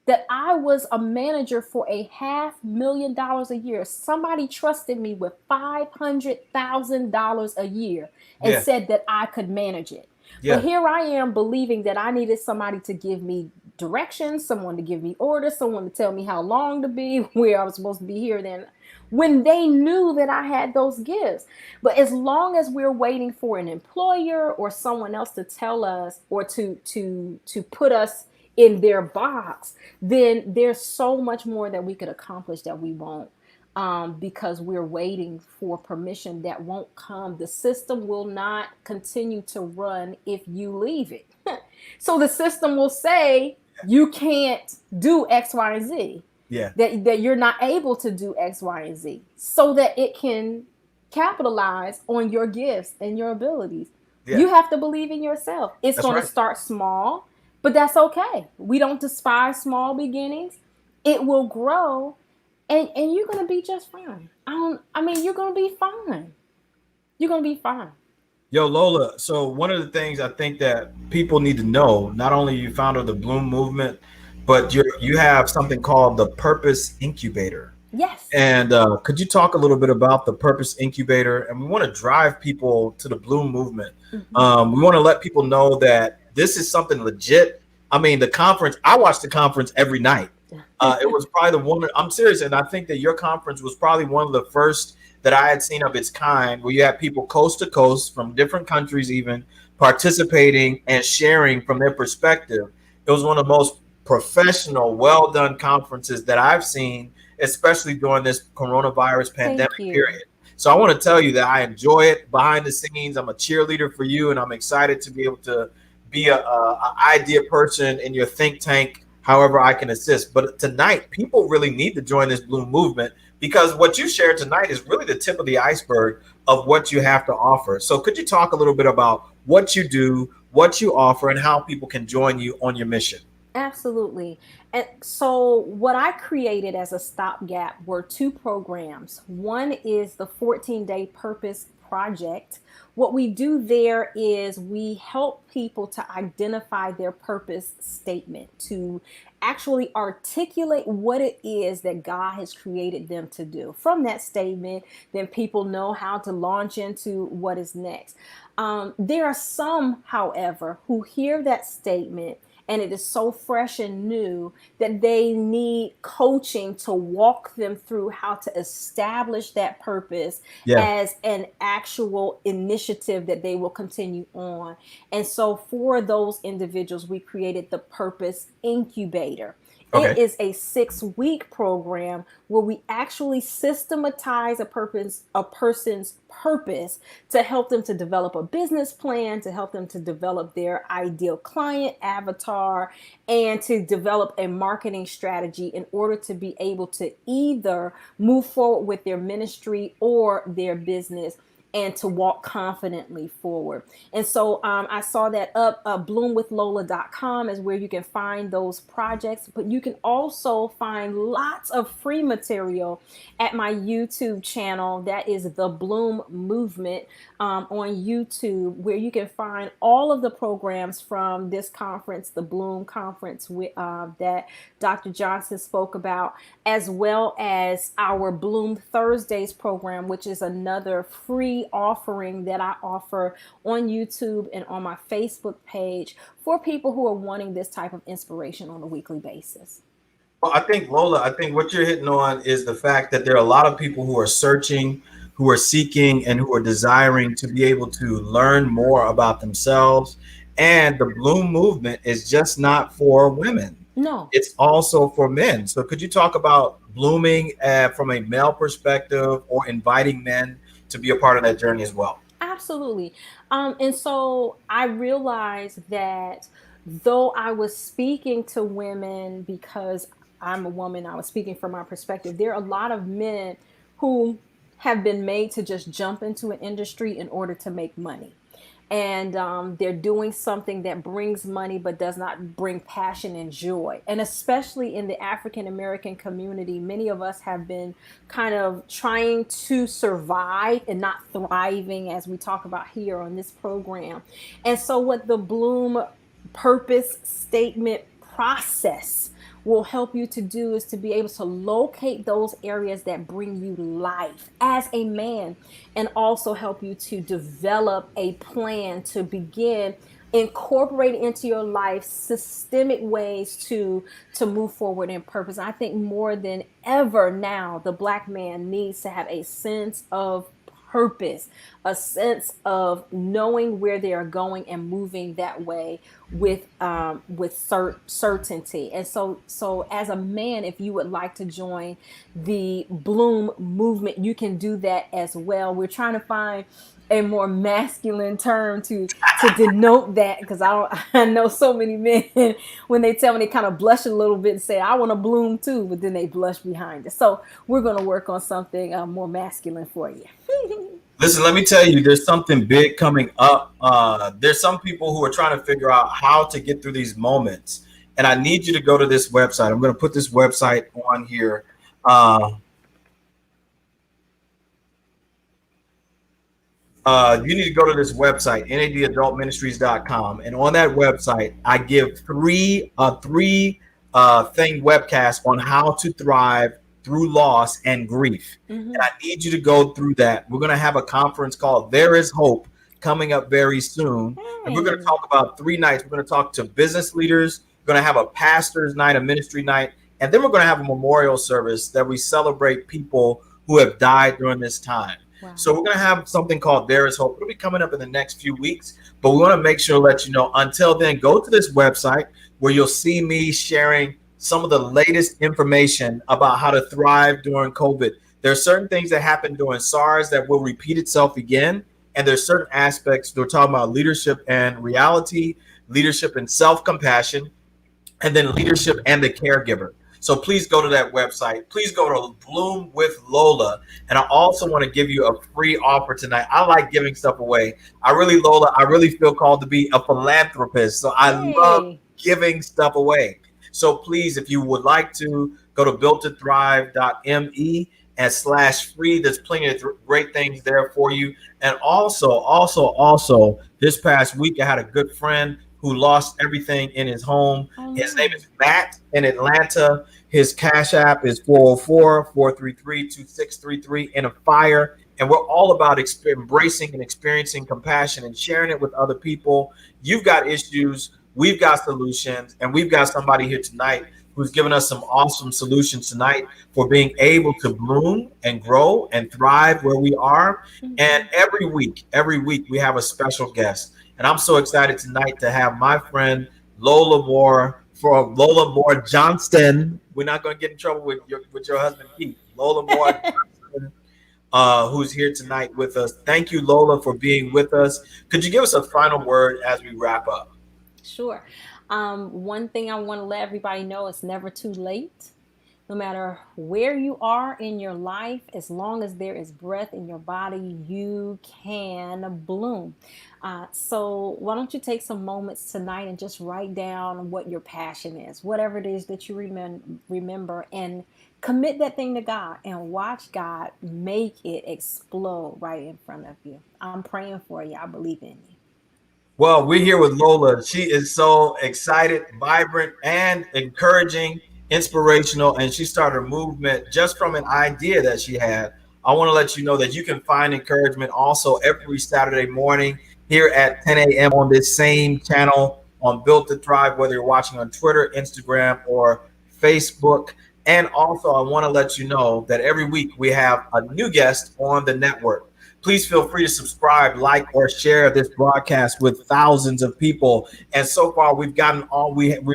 That I was a manager for a $500,000 a year. Somebody trusted me with $500,000 a year and Yeah. said that I could manage it. Yeah. But here I am believing that I needed somebody to give me directions, someone to give me orders, someone to tell me how long to be, where I was supposed to be here then, when they knew that I had those gifts. But as long as we're waiting for an employer or someone else to tell us, or to put us in their box, then there's so much more that we could accomplish that we won't, because we're waiting for permission that won't come. The system will not continue to run if you leave it. So the system will say you can't do X, Y, and Z. Yeah. That you're not able to do X, Y, and Z, so that it can capitalize on your gifts and your abilities. Yeah. You have to believe in yourself. It's That's going right. to start small, but that's okay. We don't despise small beginnings. It will grow, and you're going to be just fine. I mean, you're going to be fine. You're going to be fine. Yo, Lola. So one of the things I think that people need to know, not only you founder of the Bloom movement, but you have something called the Purpose Incubator. Yes. And could you talk a little bit about the Purpose Incubator? And we want to drive people to the Bloom movement. Mm-hmm. We want to let people know that this is something legit. I mean, the conference, I watch the conference every night. It was probably the one, I'm serious. And I think that your conference was probably one of the first that I had seen of its kind, where you had people coast to coast from different countries, even participating and sharing from their perspective. It was one of the most professional, well done conferences that I've seen, especially during this coronavirus pandemic period. So I want to tell you that I enjoy it behind the scenes. I'm a cheerleader for you, and I'm excited to be able to be a idea person in your think tank, however I can assist. But tonight, people really need to join this Bloom movement, because what you shared tonight is really the tip of the iceberg of what you have to offer. So could you talk a little bit about what you do, what you offer, and how people can join you on your mission? Absolutely. And so, what I created as a stopgap were two programs. One is the 14-day Purpose Project. What we do there is we help people to identify their purpose statement, to actually articulate what it is that God has created them to do. From that statement, then people know how to launch into what is next. There are some, however, who hear that statement and it is so fresh and new that they need coaching to walk them through how to establish that purpose as an actual initiative that they will continue on. And so for those individuals, we created the Purpose Incubator. It Okay. is a 6-week program where we actually systematize a person's purpose to help them to develop a business plan, to help them to develop their ideal client avatar, and to develop a marketing strategy in order to be able to either move forward with their ministry or their business and to walk confidently forward. And so I saw that up. Bloomwithlola.com is where you can find those projects, but you can also find lots of free material at my YouTube channel. That is the Bloom Movement on YouTube, where you can find all of the programs from this conference, the Bloom Conference, that Dr. Johnson spoke about, as well as our Bloom Thursdays program, which is another free offering that I offer on YouTube and on my Facebook page for people who are wanting this type of inspiration on a weekly basis. Well, I think, Lola, I think what you're hitting on is the fact that there are a lot of people who are searching, who are seeking, and who are desiring to be able to learn more about themselves. And the Bloom movement is just not for women, No. it's also for men. So, could you talk about blooming from a male perspective, or inviting men to be a part of that journey as well? Absolutely. And so I realized that though I was speaking to women because I'm a woman, I was speaking from my perspective. There are a lot of men who have been made to just jump into an industry in order to make money. And they're doing something that brings money but does not bring passion and joy. And especially in the African American community, many of us have been kind of trying to survive and not thriving, as we talk about here on this program. And so, what the Bloom purpose statement process will help you to do is to be able to locate those areas that bring you life as a man, and also help you to develop a plan to begin incorporating into your life systemic ways to move forward in purpose. I think more than ever now, the Black man needs to have a sense of purpose, a sense of knowing where they are going and moving that way with certainty. And so as a man, if you would like to join the Bloom movement, you can do that as well. We're trying to find a more masculine term to denote that, because I know so many men when they tell me, they kind of blush a little bit and say, I want to bloom too, but then they blush behind it. So we're going to work on something more masculine for you. Listen, let me tell you, there's something big coming up. There's some people who are trying to figure out how to get through these moments. And I need you to go to this website. I'm going to put this website on here. You need to go to this website, nadadultministries.com. And on that website, I give three thing webcasts on how to thrive through loss and grief. Mm-hmm. And I need you to go through that. We're going to have a conference called There Is Hope coming up very soon. And we're going to talk about 3 nights. We're going to talk to business leaders. We're going to have a pastor's night, a ministry night. And then we're going to have a memorial service that we celebrate people who have died during this time. Wow. So we're going to have something called There Is Hope. It'll be coming up in the next few weeks, but we want to make sure to let you know. Until then, go to this website where you'll see me sharing some of the latest information about how to thrive during COVID. There are certain things that happened during SARS that will repeat itself again. And there's certain aspects we're talking about: leadership and reality, leadership and self-compassion, and then leadership and the caregiver. So please go to that website. Please go to Bloom with Lola. And I also want to give you a free offer tonight. I like giving stuff away. Lola, I really feel called to be a philanthropist. So I love giving stuff away. So please, if you would like to, go to builttothrive.me/free. There's plenty of great things there for you. And also, this past week, I had a good friend who lost everything in his home. His name is Matt in Atlanta. His Cash App is 404-433-2633 in a fire. And we're all about embracing and experiencing compassion and sharing it with other people. You've got issues, we've got solutions, and we've got somebody here tonight who's given us some awesome solutions tonight for being able to bloom and grow and thrive where we are. And every week we have a special guest. And I'm so excited tonight to have my friend Lola Moore for Lola Moore Johnston. We're not going to get in trouble with your husband Pete. Lola Moore Johnston, who's here tonight with us. Thank you, Lola, for being with us. Could you give us a final word as we wrap up? Sure. One thing I want to let everybody know: it's never too late. No matter where you are in your life, as long as there is breath in your body, you can bloom. So, why don't you take some moments tonight and just write down what your passion is, whatever it is that you remember, and commit that thing to God and watch God make it explode right in front of you. I'm praying for you. I believe in you. Well, we're here with Lola. She is so excited, vibrant, and encouraging, inspirational, and she started a movement just from an idea that she had. I want to let you know that you can find encouragement also every Saturday morning here at 10 a.m. on this same channel on Built to Thrive, whether you're watching on Twitter, Instagram, or Facebook. And also, I want to let you know that every week we have a new guest on the network. Please feel free to subscribe, like, or share this broadcast with thousands of people. And so far, we've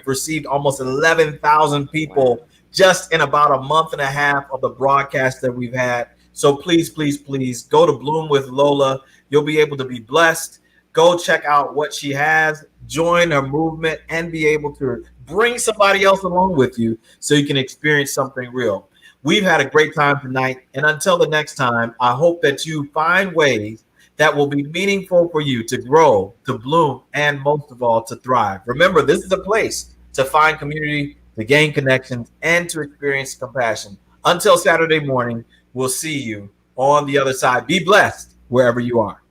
received almost 11,000 Wow. people just in about a month and a half of the broadcast that we've had. So please, please, please go to Bloom with Lola. You'll be able to be blessed. Go check out what she has, join her movement, and be able to bring somebody else along with you so you can experience something real. We've had a great time tonight. And until the next time, I hope that you find ways that will be meaningful for you to grow, to bloom, and most of all, to thrive. Remember, this is a place to find community, to gain connections, and to experience compassion. Until Saturday morning, we'll see you on the other side. Be blessed wherever you are.